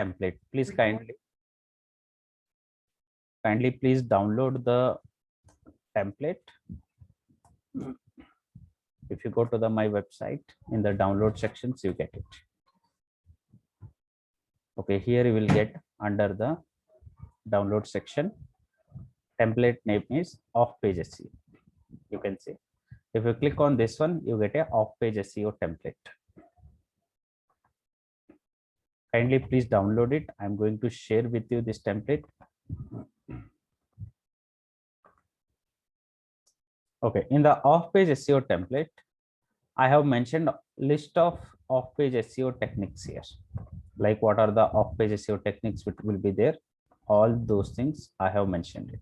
template. Please kindly please download the template. If you go to my website, in the download sections, you get it. Okay, here you will get under the download section, template name is off page SEO. You can see, if you click on this one, you get a off page SEO template. Kindly please download it. I'm going to share with you this template. Okay, in the off page SEO template, I have mentioned list of off page SEO techniques here. Like what are the off page SEO techniques which will be there? All those things I have mentioned it.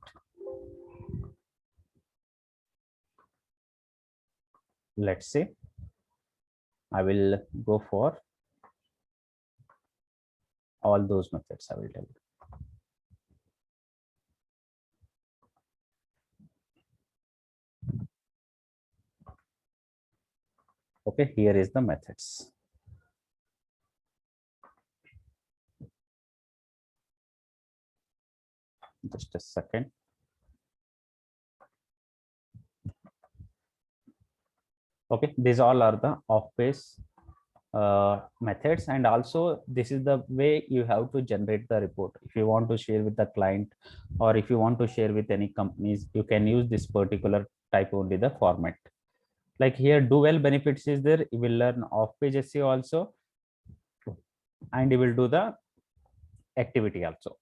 Let's see. I will go for all those methods. I will tell you. Okay, here is the methods. Just a second. Okay, these all are the off-page methods, and also this is the way you have to generate the report. If you want to share with the client, or if you want to share with any companies, you can use this particular type only the format. Like here, do well benefits is there. You will learn off-page SEO also, and you will do the activity also.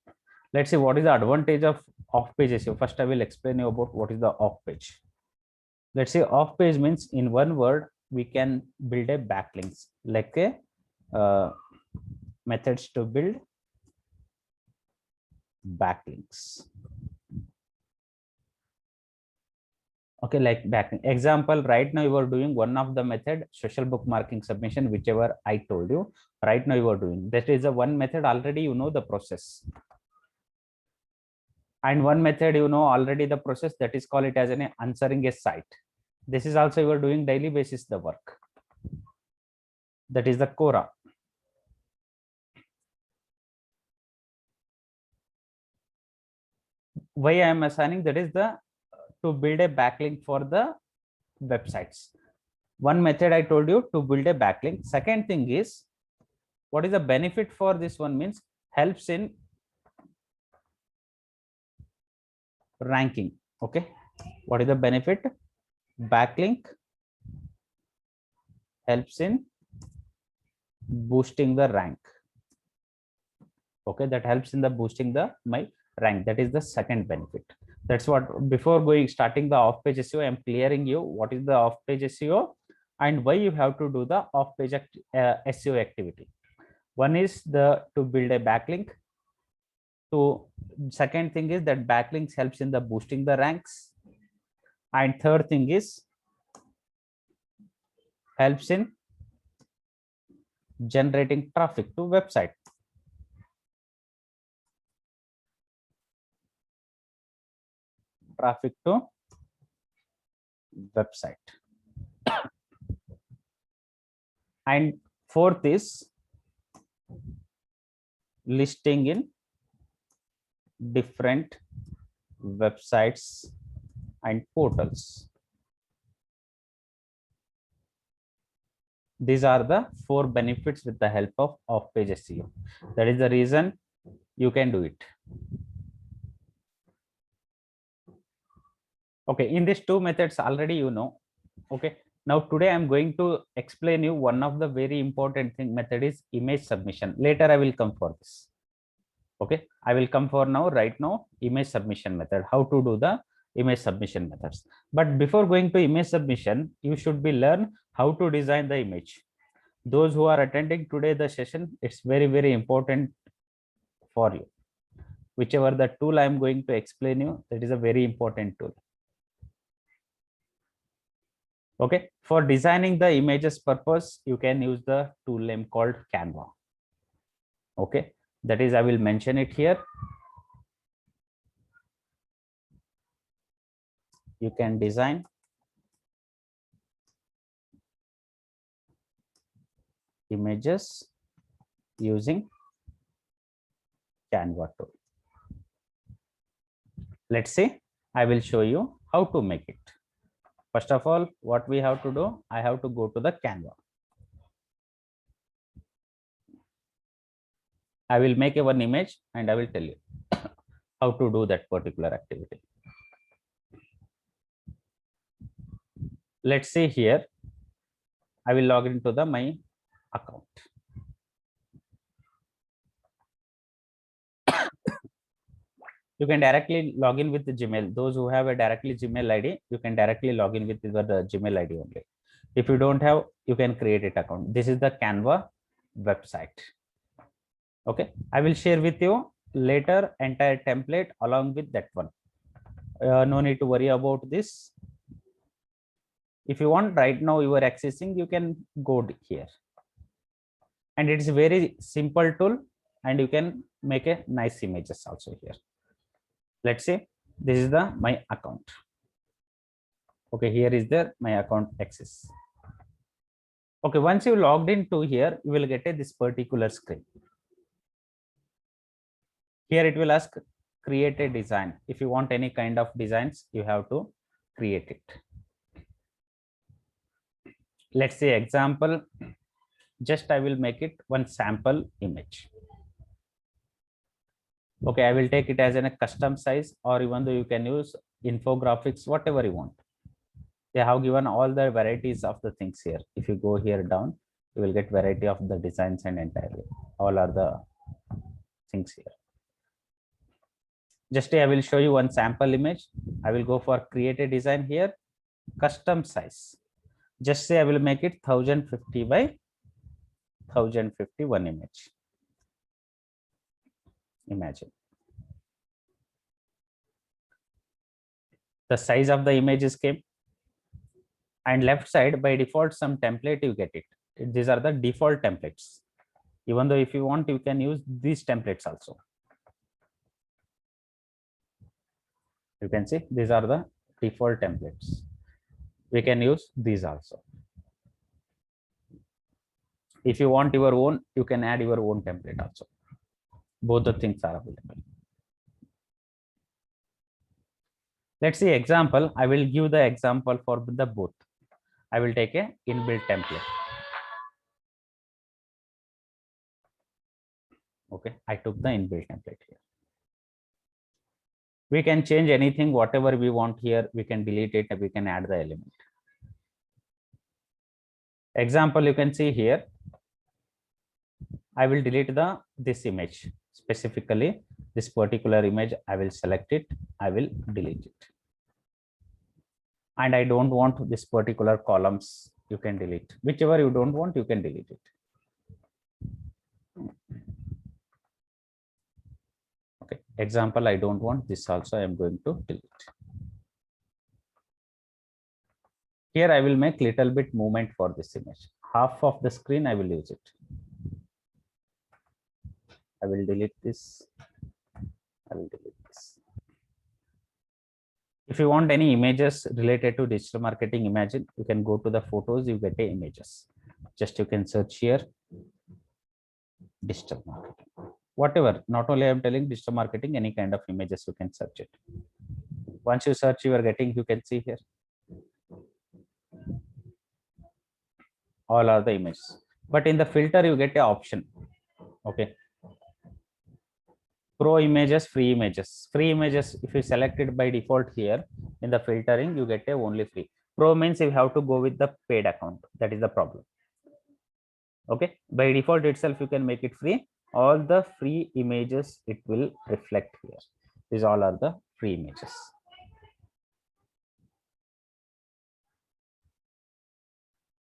Let's see what is the advantage of off-page SEO. First, I will explain you about what is the off-page. Let's say off-page means, in one word, we can build a backlinks, like a methods to build backlinks. Okay, like backlink. Example, right now you are doing one of the method, social bookmarking submission, whichever I told you. Right now you are doing that is a one method already, you know the process. And one method, you know already the process, that is called it as an answering a site. This is also you are doing daily basis the work. That is the Quora. Why I am assigning, that is the to build a backlink for the websites. One method I told you to build a backlink. Second thing is, what is the benefit for this one means, helps in ranking. Okay, what is the benefit? Backlink helps in boosting the rank. Okay, that helps in the boosting the my rank. That is the second benefit. That's what, before starting the off page SEO, I am clearing you what is the off page SEO and why you have to do the off page SEO activity. One is to build a backlink. So second thing is that backlinks helps in the boosting the ranks, and third thing is helps in generating traffic to website. Traffic to website. And fourth is listing in different websites and portals. These are the four benefits with the help of off-page SEO. That is the reason you can do it. Okay, in these two methods already you know. Okay, now today I'm going to explain you one of the very important thing method is image submission. Later I will come for this. Okay, I will come for now. Right now, image submission method, how to do the image submission methods. But before going to image submission, you should be learn how to design the image. Those who are attending today the session, it's very, very important for you. Whichever the tool I am going to explain you, that is a very important tool. Okay, for designing the images purpose, you can use the tool name called Canva. Okay, that is, I will mention it here. You can design images using Canva tool. Let's see, I will show you how to make it. First of all, what we have to do, I have to go to the Canva. I will make a one image and I will tell you how to do that particular activity. Let's see here, I will log into the my account. You can directly log in with the Gmail. Those who have a directly Gmail ID, you can directly log in with the Gmail ID only. If you don't have, you can create an account. This is the Canva website. Okay, I will share with you later entire template along with that one. No need to worry about this. If you want right now you are accessing, you can go here. And it is a very simple tool and you can make a nice images also here. Let's say this is the my account. Okay, here is the my account access. Okay, once you logged into here, you will get this particular screen. Here it will ask create a design. If you want any kind of designs, you have to create it. Let's say example, just I will make it one sample image. Okay, I will take it as a custom size, or even though you can use infographics, whatever you want. They have given all the varieties of the things here. If you go here down, you will get variety of the designs and entirely all are the things here. Just I will show you one sample image. I will go for create a design here, custom size. Just say I will make it 1050 by 1051 image. Imagine the size of the images came, and left side by default some template you get it. These are the default templates. Even though if you want, you can use these templates also. You can see these are the default templates. We can use these also. If you want your own, you can add your own template also. Both the things are available. Let's see example. I will give the example for the both. I will take a inbuilt template. Okay, I took the inbuilt template here. We can change anything, whatever we want here. We can delete it and we can add the element. Example, you can see here. I will delete this image. Specifically, this particular image, I will select it. I will delete it. And I don't want this particular columns. You can delete. Whichever you don't want, you can delete it. Okay. Example, I don't want this also. I am going to delete. Here I will make little bit movement for this image. Half of the screen I will use it. I will delete this. I will delete this. If you want any images related to digital marketing, imagine you can go to the photos, you get the images. Just you can search here digital marketing. Whatever, not only I'm telling digital marketing, any kind of images you can search it. Once you search, you are getting, you can see here. All are the images. But in the filter, you get an option. Okay. Pro images, free images. Free images, if you select it by default here in the filtering, you get a only free. Pro means you have to go with the paid account. That is the problem. Okay. By default itself, you can make it free. All the free images it will reflect here. These all are the free images.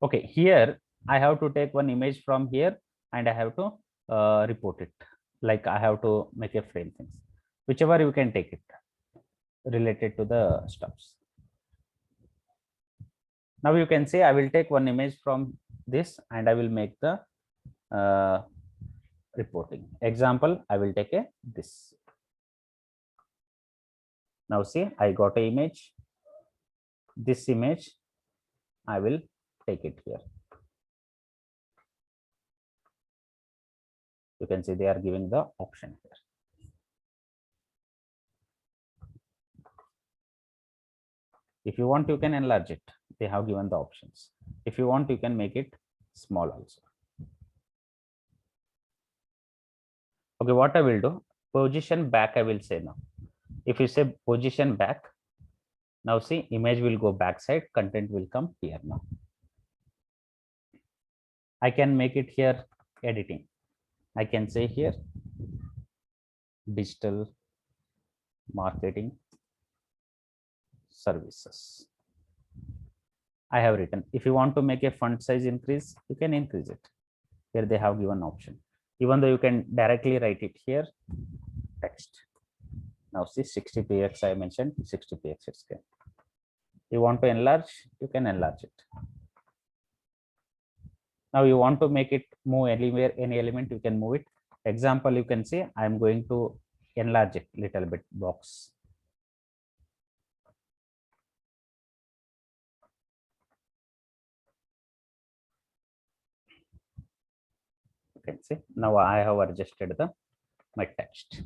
Okay, here I have to take one image from here and I have to report it. Like I have to make a frame things. Whichever you can take it related to the stuffs. Now you can say I will take one image from this and I will make the reporting. Example, I will take this. Now see, I got an image. This image, I will take it here. You can see they are giving the option here. If you want, you can enlarge it. They have given the options. If you want, you can make it small also. Okay, what I will do, position back, I will say now. If you say position back, now see, image will go backside, content will come here now. I can make it here editing. I can say here digital marketing services. I have written. If you want to make a font size increase, you can increase it. Here they have given option. Even though you can directly write it here, text. Now see 60px I mentioned, 60px scale. You want to enlarge, you can enlarge it. Now you want to make it move anywhere, any element, you can move it. Example, you can see I'm going to enlarge it little bit box. You can see now I have adjusted the my text.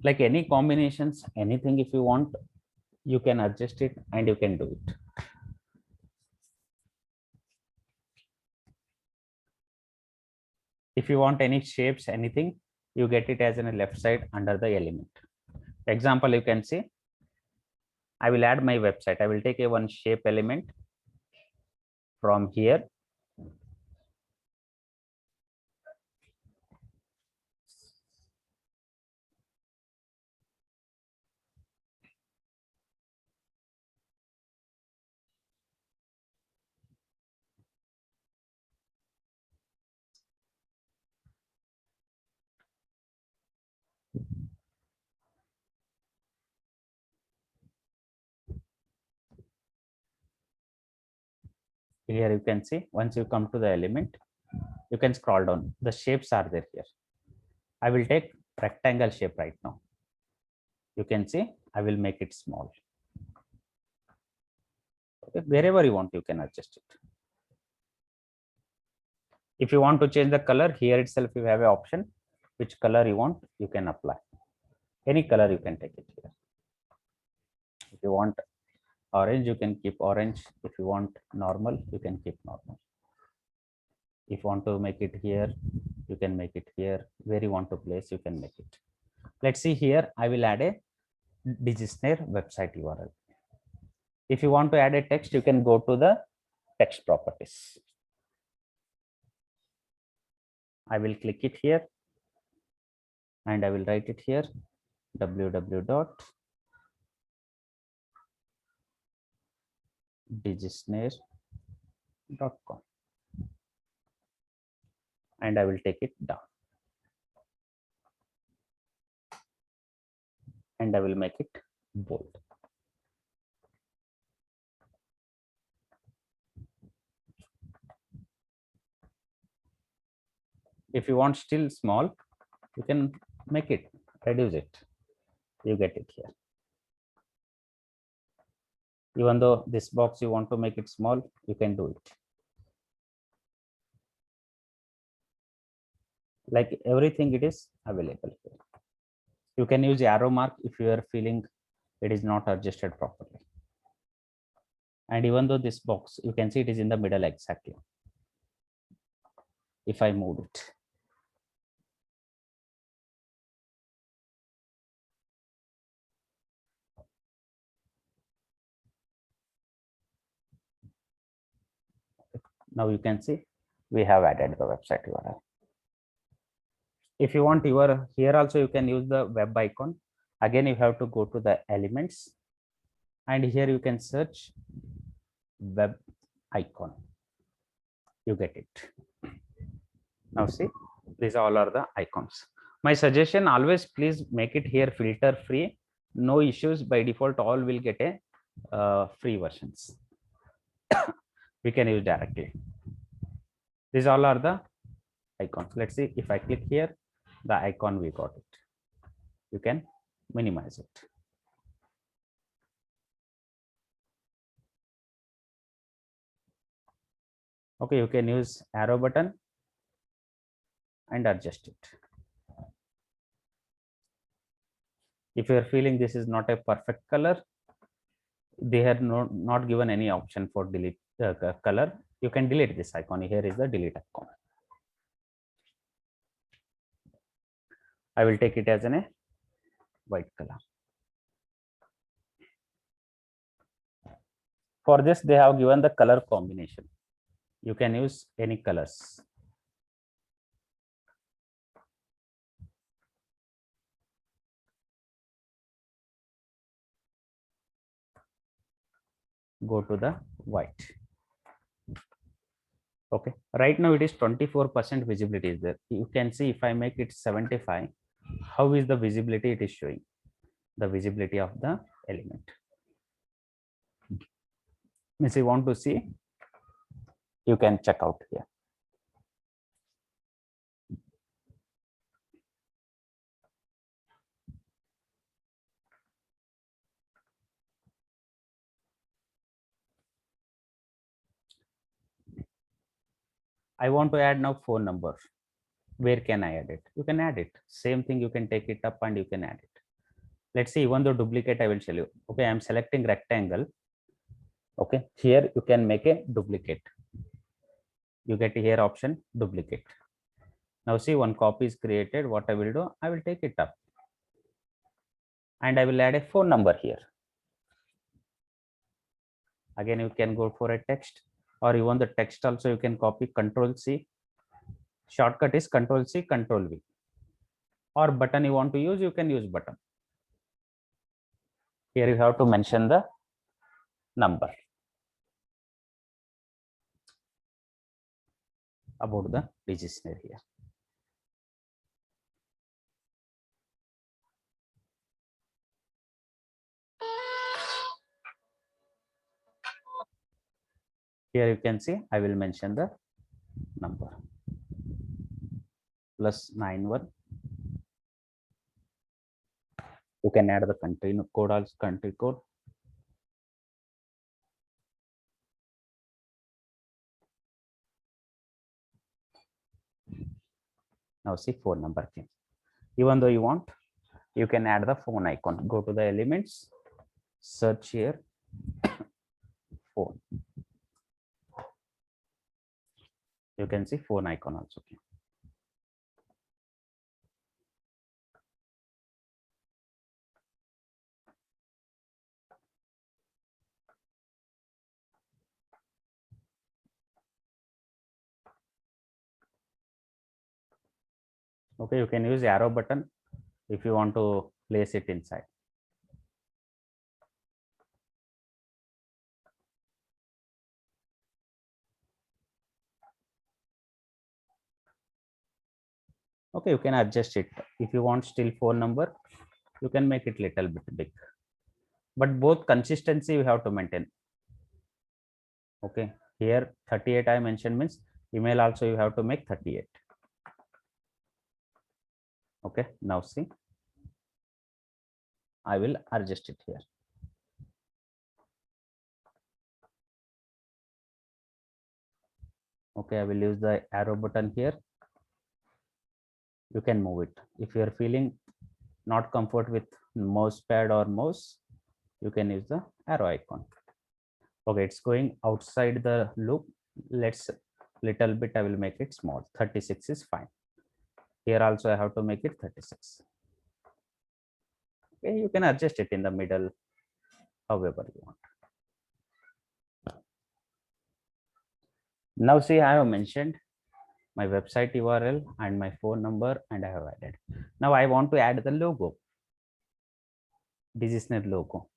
Like any combinations, anything if you want, you can adjust it and you can do it. If you want any shapes, anything, you get it as in a left side under the element. Example, you can see I will add my website. I will take a one shape element from here. Here you can see once you come to the element, you can scroll down. The shapes are there here. I will take rectangle shape right now. You can see I will make it small. Okay, wherever you want, you can adjust it. If you want to change the color, here itself you have an option. Which color you want, you can apply. Any color you can take it here. If you want orange, you can keep orange. If you want normal, you can keep normal. If you want to make it here, you can make it here. Where you want to place, you can make it. Let's see here. I will add a Digisnare website URL. If you want to add a text, you can go to the text properties. I will click it here and I will write it here www.digisnare.com and I will take it down and I will make it bold. If you want still small, you can make it, reduce it. You get it here. Even though this box you want to make it small, you can do it. Like everything, it is available here. You can use arrow mark if you are feeling it is not adjusted properly. And even though this box, you can see it is in the middle exactly. If I move it, now you can see we have added the website URL. If you want your here also, you can use the web icon. Again, you have to go to the elements and here you can search web icon. You get it. Now see, these all are the icons. My suggestion, always please make it here filter free. No issues. By default, all will get a free versions. We can use directly. These all are the icons. Let's see if I click here, the icon we got it. You can minimize it. Okay, you can use arrow button and adjust it. If you're feeling this is not a perfect color, they have not given any option for delete color. You can delete this icon. Here is the delete icon. I will take it as a white color. For this, they have given the color combination. You can use any colors. Go to the white. Okay, right now it is 24% visibility is there. You can see if I make it 75, how is the visibility it is showing? The visibility of the element. If you want to see, you can check out here. I want to add now phone number. Where can I add it? You can add it. Same thing, you can take it up and you can add it. Let's see, even though duplicate, I will show you. Okay, I'm selecting rectangle. Okay, here you can make a duplicate. You get here option duplicate. Now see, one copy is created. What I will do, I will take it up and I will add a phone number here. Again, you can go for a text, or you want the text also, you can copy Control C. Shortcut is Control C, Control V. Or button you want to use, you can use button. Here you have to mention the number about the Digisner here. Here you can see, I will mention the number +91. You can add the country code also, country code. Now see, phone number came. Even though you want, you can add the phone icon. Go to the elements, search here, phone. You can see phone icon also came. Okay, you can use arrow button if you want to place it inside. Okay, you can adjust it. If you want still phone number, you can make it little bit big. But both consistency you have to maintain. Okay, here 38 I mentioned means email also you have to make 38. Okay, now see, I will adjust it here. Okay, I will use the arrow button here. You can move it. If you are feeling not comfort with mouse pad or mouse, you can use the arrow icon. Okay, it's going outside the loop. Let's little bit, I will make it small. 36 is fine. Here also I have to make it 36. Okay, you can adjust it in the middle, however you want. Now see, I have mentioned my website URL and my phone number, and I have added. Now I want to add the logo, Digisner logo.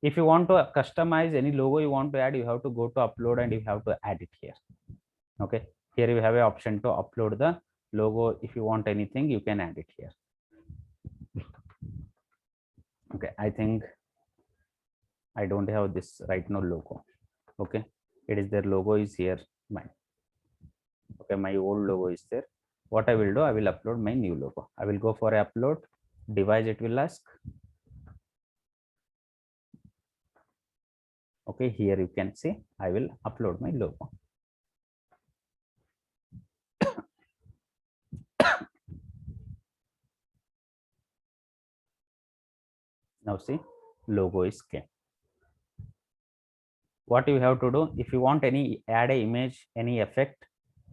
If you want to customize any logo you want to add, you have to go to upload and you have to add it here. Okay, here you have an option to upload the logo. If you want anything, you can add it here. Okay, I think I don't have this right now logo. Okay, it is their logo is here. Mine. Okay, my old logo is there. What I will do, I will upload my new logo. I will go for upload device. It will ask. Okay, here you can see I will upload my logo. Now see, logo is came. What you have to do, if you want any add a image, any effect,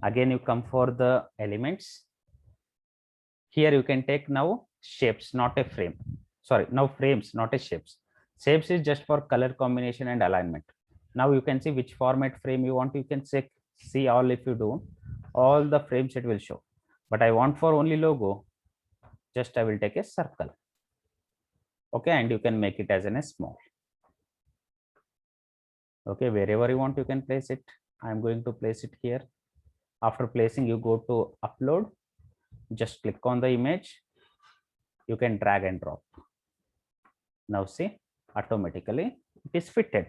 again you come for the elements. Here you can take now shapes, not a frame. Sorry, now frames, not a shapes. Shapes is just for color combination and alignment. Now you can see which format frame you want. You can see all. If you do all the frames, it will show. But I want for only logo, just I will take a circle. Okay, and you can make it as a small. Okay, wherever you want you can place it. I am going to place it here. After placing, you go to upload, just click on the image, you can drag and drop. Now see, automatically it is fitted.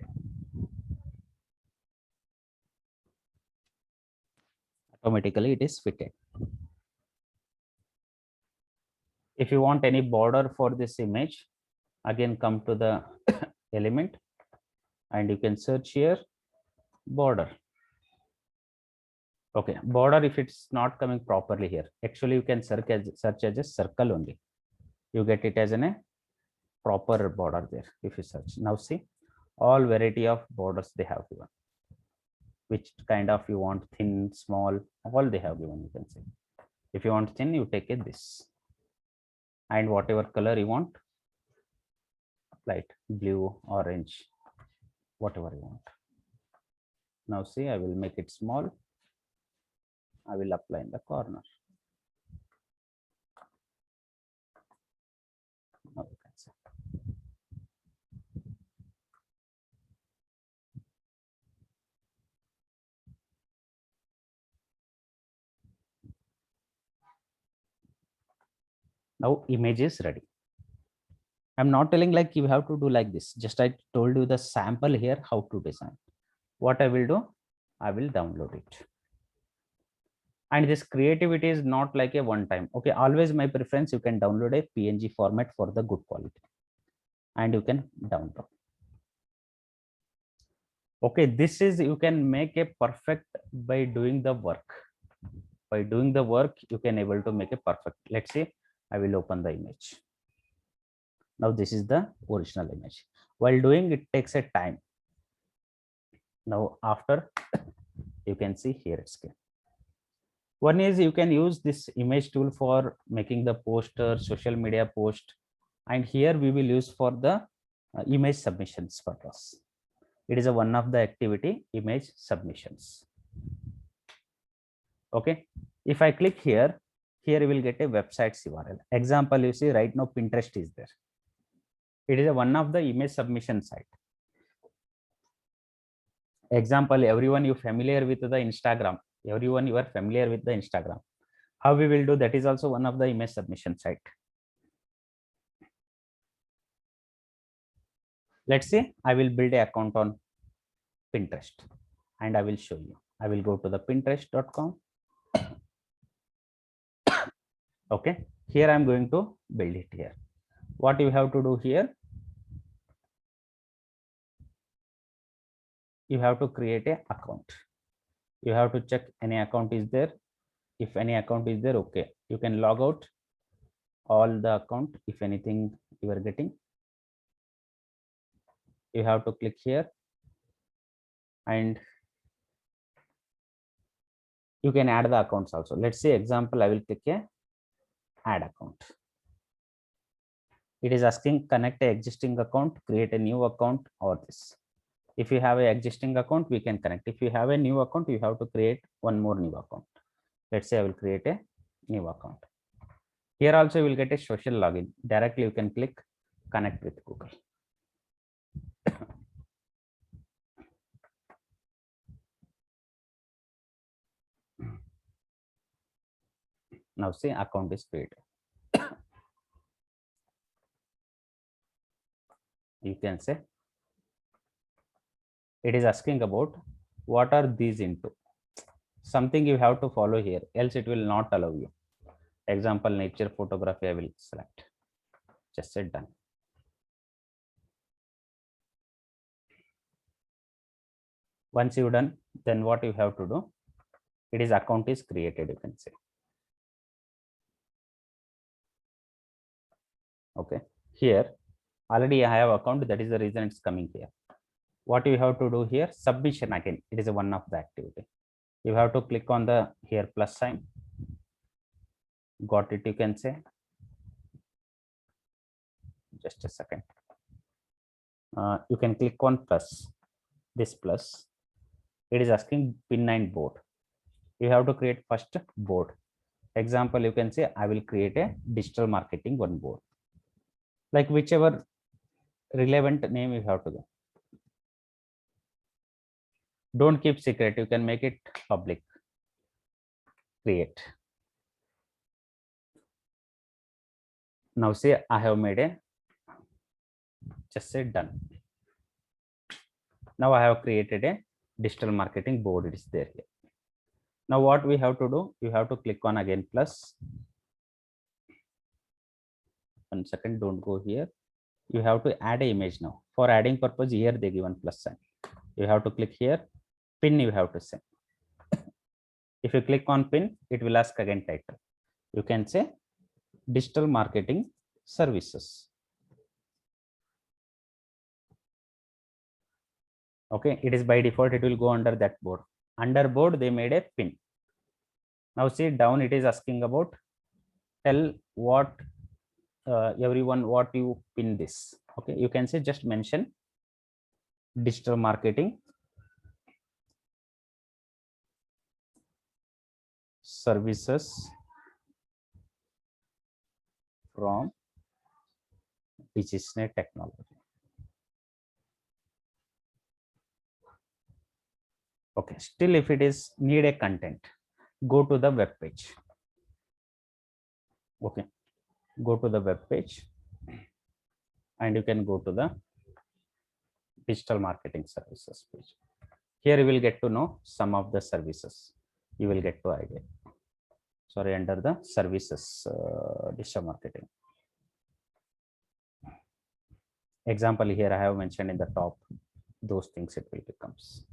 Automatically it is fitted. If you want any border for this image, again come to the element and you can search here border. Okay, border, if it's not coming properly here, actually you can search as a circle only. You get it as a proper border there if you search. Now see, all variety of borders they have given. Which kind of you want, thin, small, all they have given. You can see, if you want thin, you take it this, and whatever color you want, light blue, orange, whatever you want. Now see, I will make it small. I will apply in the corner. Now you can see. Now image is ready. I'm not telling like you have to do like this. Just I told you the sample here how to design. What I will do, I will download it. And this creativity is not like a one time. Okay, always my preference, you can download a PNG format for the good quality, and you can download. Okay, this is, you can make a perfect by doing the work. By doing the work, you can able to make a perfect. Let's say I will open the image. Now this is the original image. While doing it takes a time. Now after, you can see here it's clear. One is you can use this image tool for making the poster, social media post, and here we will use for the image submissions purpose. It is a one of the activity, image submissions. Okay, if I click here, here you will get a website's URL. Example, you see right now Pinterest is there. It is a one of the image submission site. Example, everyone you familiar with the Instagram. Everyone you are familiar with the Instagram. How we will do that is also one of the image submission site. Let's say I will build an account on Pinterest and I will show you. I will go to the pinterest.com. Okay, here I'm going to build it here. What you have to do here, you have to create an account. You have to check any account is there. If any account is there, okay, you can log out all the account. If anything you are getting, you have to click here and you can add the accounts also. Let's say example, I will click a add account. It is asking connect a existing account, create a new account, or this. If you have an existing account, we can connect. If you have a new account, you have to create one more new account. Let's say I will create a new account. Here also you will get a social login. Directly you can click connect with Google. Now see, account is created. You can say it is asking about what are these into. Something you have to follow here, else it will not allow you. Example, nature photography, I will select. Just say done. Once you've done, then what you have to do, it is account is created, you can say. Okay, here Already I have account, that is the reason it's coming here. What you have to do here, submission again, it is one of the activity. You have to click on the here plus sign. Got it, you can say. Just a second. You can click on plus, this plus. It is asking pin and board. You have to create first board. Example, you can say I will create a digital marketing one board. Like whichever relevant name you have to do. Don't keep secret, you can make it public. Create. Now say I have made a, just say done. Now I have created a digital marketing board, it is there here. Now what we have to do, you have to click on again plus. 1 second, don't go here. You have to add an image now. For adding purpose, here they given plus sign. You have to click here, pin you have to say. If you click on pin, it will ask again title. You can say digital marketing services. Okay, it is by default, it will go under that board. Under board, they made a pin. Now see down, it is asking about tell what everyone what you pin this. Okay, you can say just mention digital marketing services from DigiSnare technology. Okay, still if it is need a content, go to the web page. Okay, go to the web page and you can go to the digital marketing services page. Here you will get to know some of the services. You will get to idea. Sorry, under the services digital marketing. Example here I have mentioned in the top, those things it will becomes.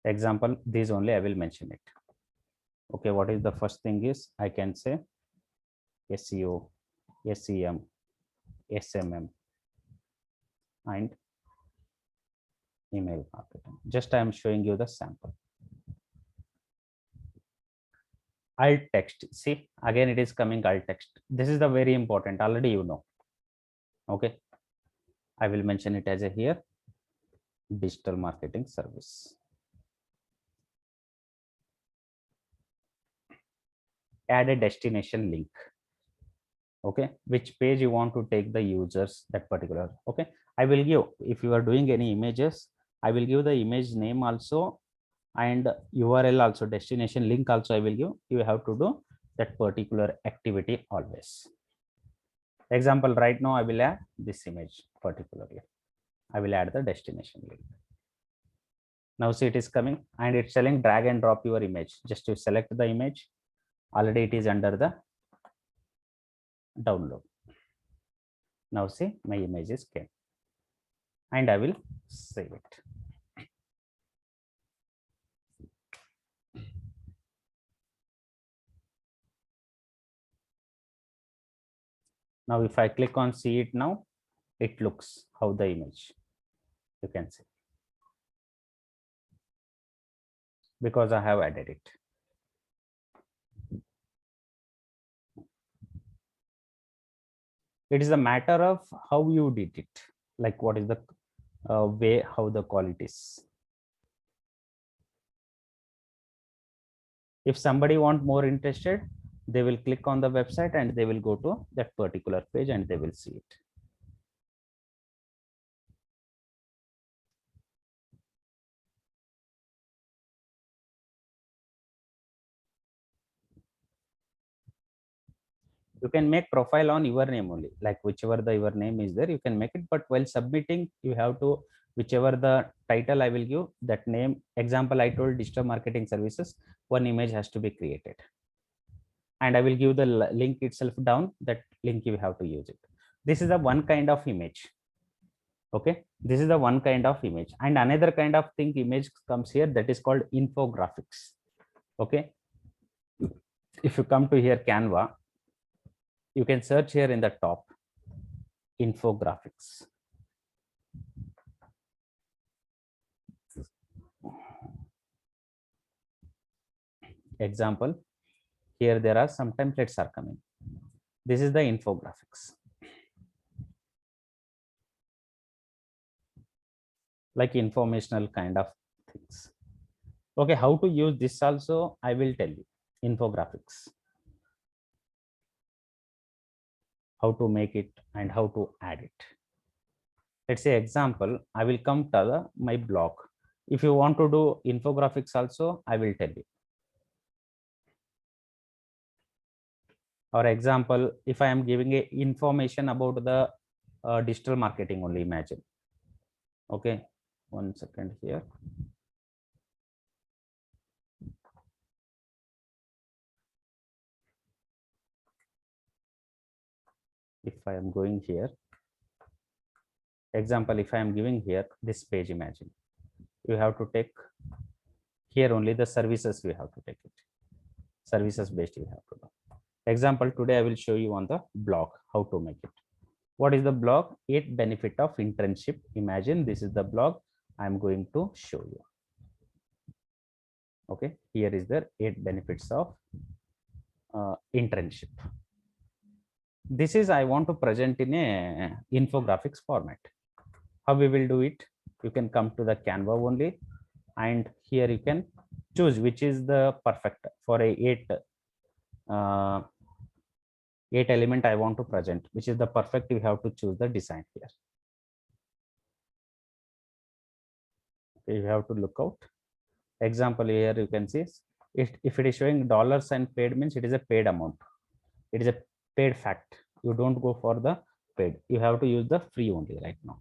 Example, these only I will mention it. Okay, what is the first thing is I can say SEO, SEM, SMM, and email marketing. Just I am showing you the sample. Alt text. See, again it is coming alt text. This is the very important. Already you know. Okay, I will mention it as a here digital marketing service. Add a destination link. Okay, which page you want to take the users, that particular. Okay, I will give, if you are doing any images, I will give the image name also and URL also, destination link also I will give. You have to do that particular activity always. Example, right now I will add this image particularly. I will add the destination link. Now see it is coming and it's telling drag and drop your image. Just to select the image. Already it is under the download. Now see my images came and I will save it. Now if I click on see it now, it looks how the image, you can see, because I have added it. It is a matter of how you did it, like what is the way, how the quality is. If somebody want more interested, they will click on the website and they will go to that particular page and they will see it. You can make profile on your name only, like whichever the your name is there, you can make it. But while submitting, you have to, whichever the title I will give, that name. Example, I told digital marketing services, one image has to be created. And I will give the link itself down, that link you have to use it. This is the one kind of image. Okay, this is the one kind of image. And another kind of thing image comes here, that is called infographics. Okay, if you come to here Canva, You can search here in the top, infographics. Example, here there are some templates are coming. This is the infographics. Like informational kind of things. Okay, how to use this also, I will tell you. Infographics. How to make it and how to add it. Let's say example, I will come to my blog. If you want to do infographics also, I will tell you. Or example, if I am giving a information about the digital marketing only, imagine. Okay, 1 second here. If I am going here, example, if I am giving here this page, imagine you have to take here only the services, we have to take it. Services based you have to do. Example, today I will show you on the blog how to make it. What is the blog? 8 benefit of internship. Imagine this is the blog I am going to show you. Okay, here is the 8 benefits of internship. This is I want to present in a infographics format. How we will do it? You can come to the Canva only, and here you can choose which is the perfect for a 8 element I want to present, which is the perfect. You have to choose the design here. Okay, you have to look out. Example, here you can see if it is showing dollars and paid, means it is a paid amount. It is a paid fact. You don't go for the paid. You have to use the free only right now.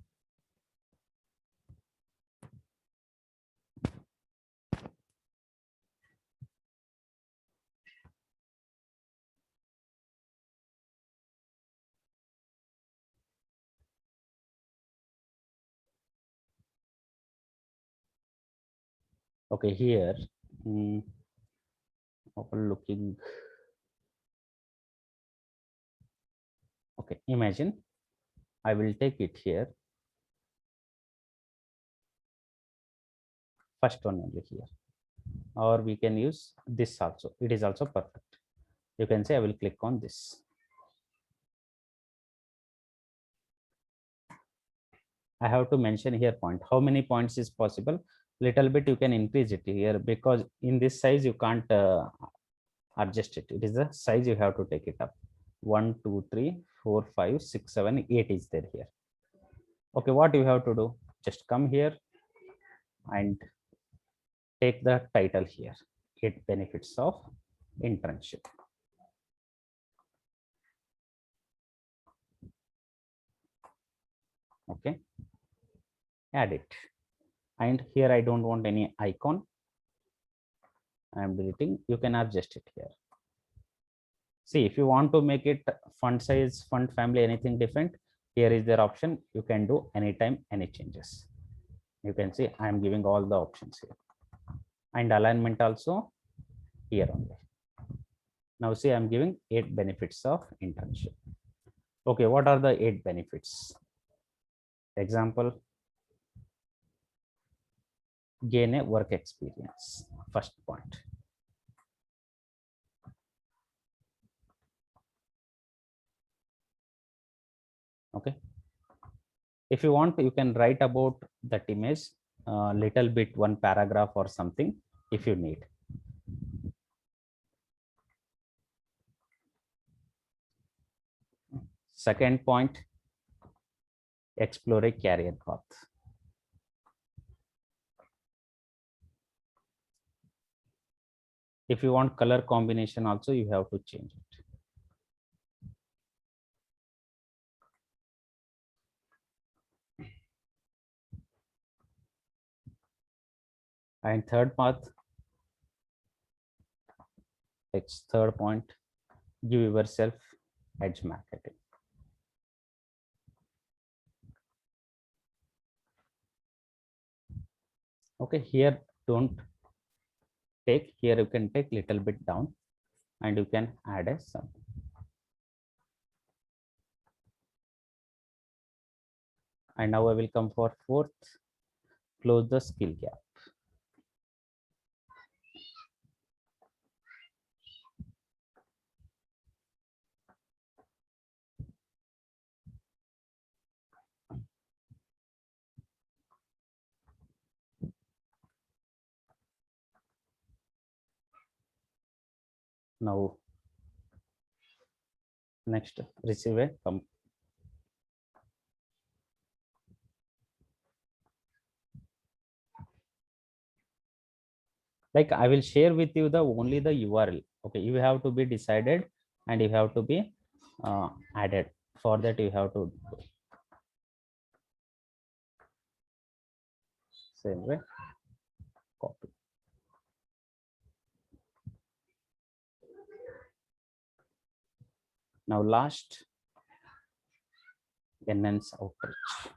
Okay, here overlooking. Okay, imagine I will take it here. First one only here, or we can use this also. It is also perfect. You can say I will click on this. I have to mention here point. How many points is possible? Little bit you can increase it here, because in this size you can't adjust it. It is the size you have to take it up. 1, 2, 3, 4, 5, 6, 7, 8 is there here. Okay, what you have to do? Just come here and take the title here. 8 benefits of internship. Okay, add it. And here I don't want any icon. I am deleting. You can adjust it here. See, if you want to make it font size, font family, anything different, here is their option. You can do anytime, any changes. You can see I am giving all the options here. And alignment also here only. Now see, I'm giving 8 benefits of internship. Okay, what are the 8 benefits? Example, gain a work experience. First point. Okay. If you want, you can write about that image a little bit, 1 paragraph or something if you need. Second point, explore a career path. If you want color combination also, you have to change it. And third path, third point, give yourself edge marketing. Okay, here don't take, here you can take little bit down and you can add a sum. And now I will come for fourth, close the skill gap. Now next, receive a like I will share with you the only the URL. Okay, you have to be decided and you have to be added. For that you have to same way copy. Now last, enhance outreach.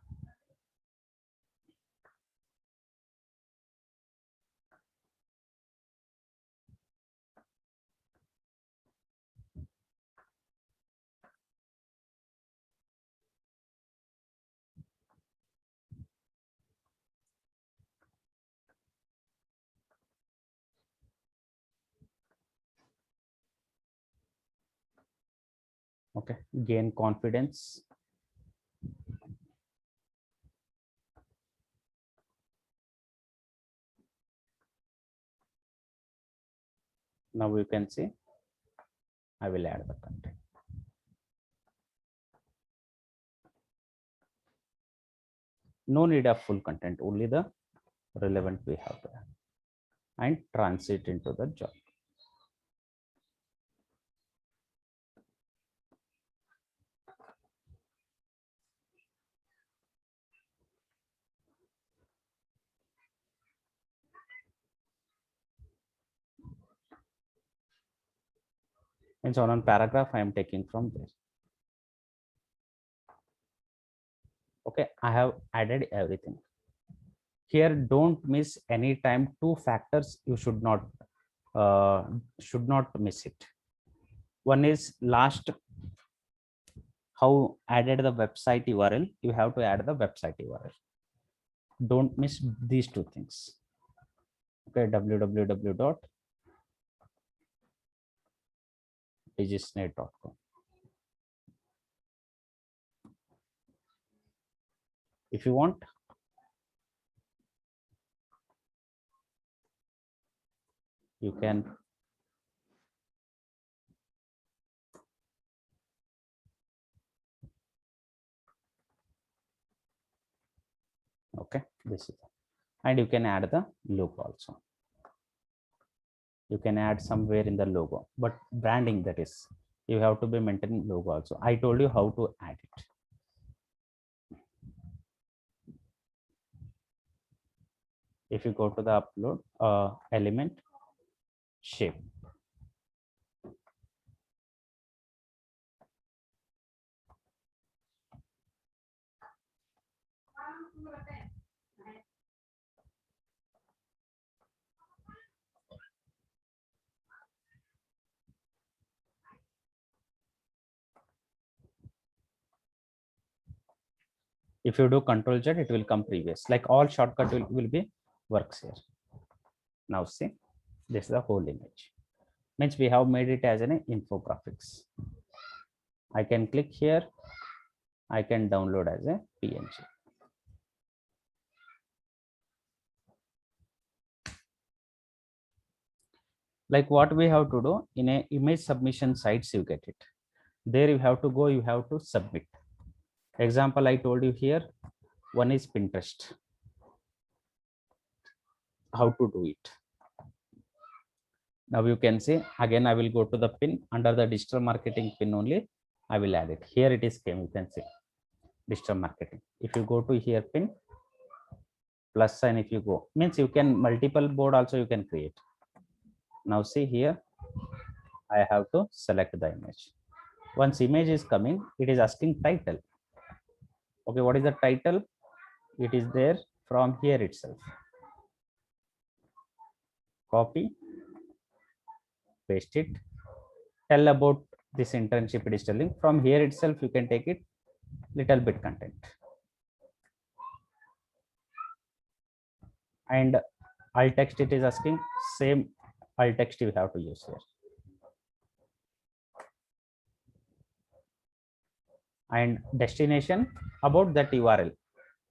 Okay, gain confidence. Now you can see I will add the content. No need of full content, only the relevant we have to add and transit into the job. And so on paragraph I am taking from this. Okay, I have added everything. Here don't miss any time. Two factors you should not miss it. One is last, how added the website URL. You have to add the website URL. Don't miss these two things. Okay, www.digisnet.com. If you want, you can okay, this is, and you can add the logo also. You can add somewhere in the logo, but branding, that is, you have to be maintaining logo also. I told you how to add it. If you go to the upload element shape, if you do Control Z, it will come previous. Like all shortcut will be works here. Now see, this is the whole image. Means we have made it as an infographics. I can click here. I can download as a PNG. Like what we have to do in a image submission sites, you get it. There you have to go, you have to submit. Example I told you here, one is Pinterest. How to do it. Now you can see, again I will go to the pin, under the digital marketing pin only I will add it. Here it is came, you can see digital marketing. If you go to here pin, plus sign, if you go, means you can multiple board also you can create. Now see here, I have to select the image. Once image is coming, it is asking title. Okay, what is the title? It is there from here itself. Copy, paste it, tell about this internship digital link. From here itself you can take it little bit content. and alt text it is asking, same alt text you have to use here. And destination, about that URL,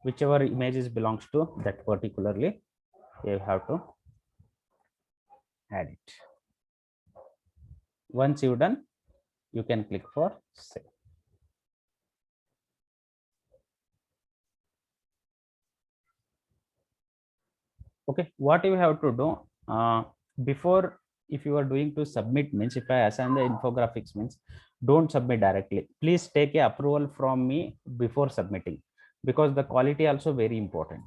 whichever images belongs to that particularly, you have to add it. Once you've done, you can click for save. Okay, what you have to do before, if you are doing to submit, means if I assign the infographics, means don't submit directly. Please take a approval from me before submitting, because the quality also very important.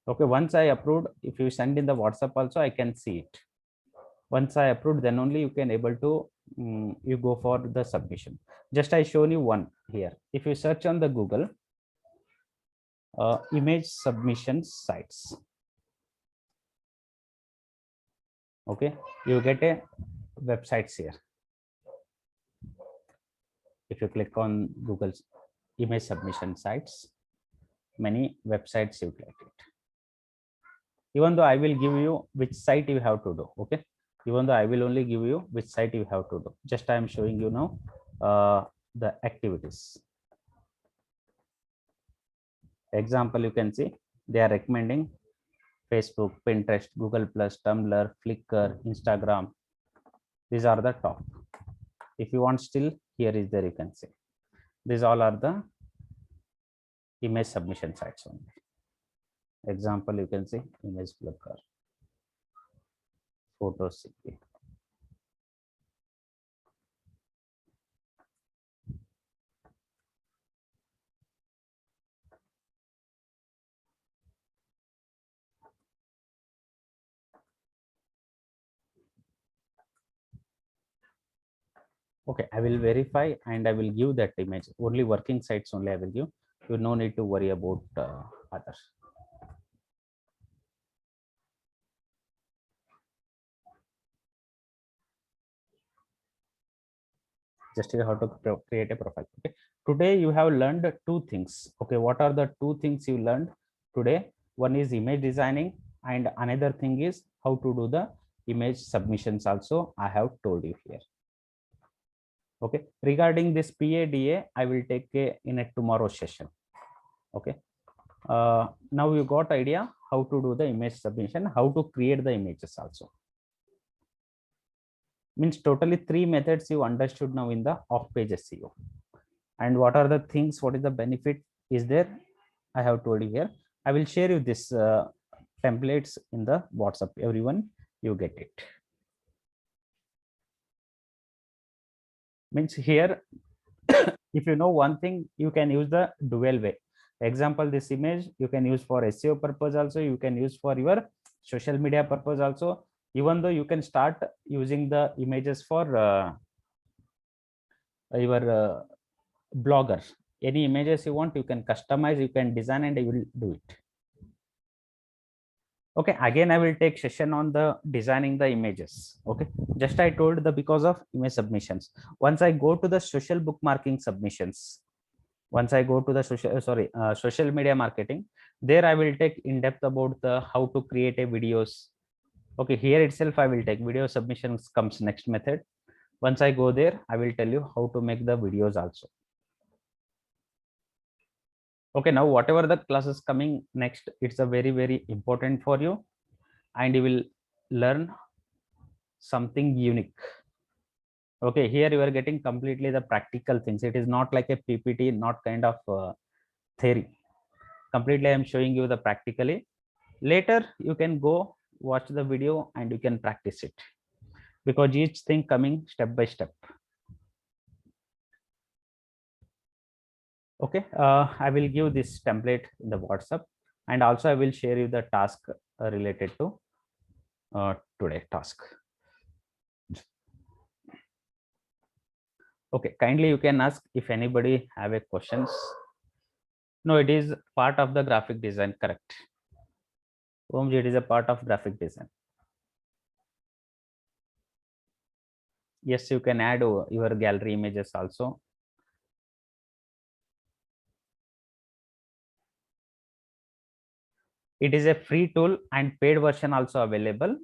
Okay, once I approved, if you send in the WhatsApp also, I can see it. Once I approved, then only you can able to you go for the submission. Just I shown you one here. If you search on the Google image submission sites, okay, you get a websites here. If you click on Google's image submission sites, many websites you get it. Even though I will give you which site you have to do, okay, even though I will only give you which site you have to do, just I am showing you now the activities. Example, you can see they are recommending Facebook, Pinterest, Google Plus, Tumblr, Flickr, Instagram. These are the top. If you want still, here is there, you can see. These all are the image submission sites only. Example, you can see image Flickr, photos CP. Okay, I will verify and I will give that image. Only working sites only I will give. You no need to worry about others. Just you have to create a profile. Okay, today you have learned two things. Okay, what are the two things you learned today? One is image designing, and another thing is how to do the image submissions also. I have told you here. Okay, regarding this PADA, I will take in a tomorrow session. Okay, now you got idea how to do the image submission, how to create the images also. Means totally three methods you understood now in the off-page SEO. And what are the things, what is the benefit is there, I have told you here. I will share you this templates in the WhatsApp, everyone you get it. Means here if you know one thing, you can use the dual way. Example, this image you can use for SEO purpose also, you can use for your social media purpose also. Even though you can start using the images for your blogger, any images you want, you can customize, you can design, and you will do it. Okay, again I will take session on the designing the images. Okay, just I told the because of image submissions. Once I go to the social bookmarking submissions, once I go to the social media marketing, there I will take in depth about the how to create a videos. Okay, here itself I will take video submissions comes next method. Once I go there, I will tell you how to make the videos also. Okay, now whatever the classes coming next, it's a very important for you, and you will learn something unique. Okay, here you are getting completely the practical things. It is not like a PPT, not kind of theory. Completely I am showing you the practically. Later you can go watch the video and you can practice it, because each thing coming step by step. Okay, I will give this template in the WhatsApp, and also I will share you the task related to today task. Okay, kindly you can ask if anybody have a questions. No, it is part of the graphic design, correct? Omji, it is a part of graphic design. Yes, you can add your gallery images also. It is a free tool and paid version also available.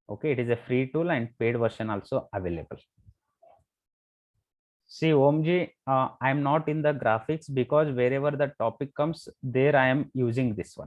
Okay, it is a free tool and paid version also available. See, Omji, I am not in the graphics because wherever the topic comes, there I am using this one.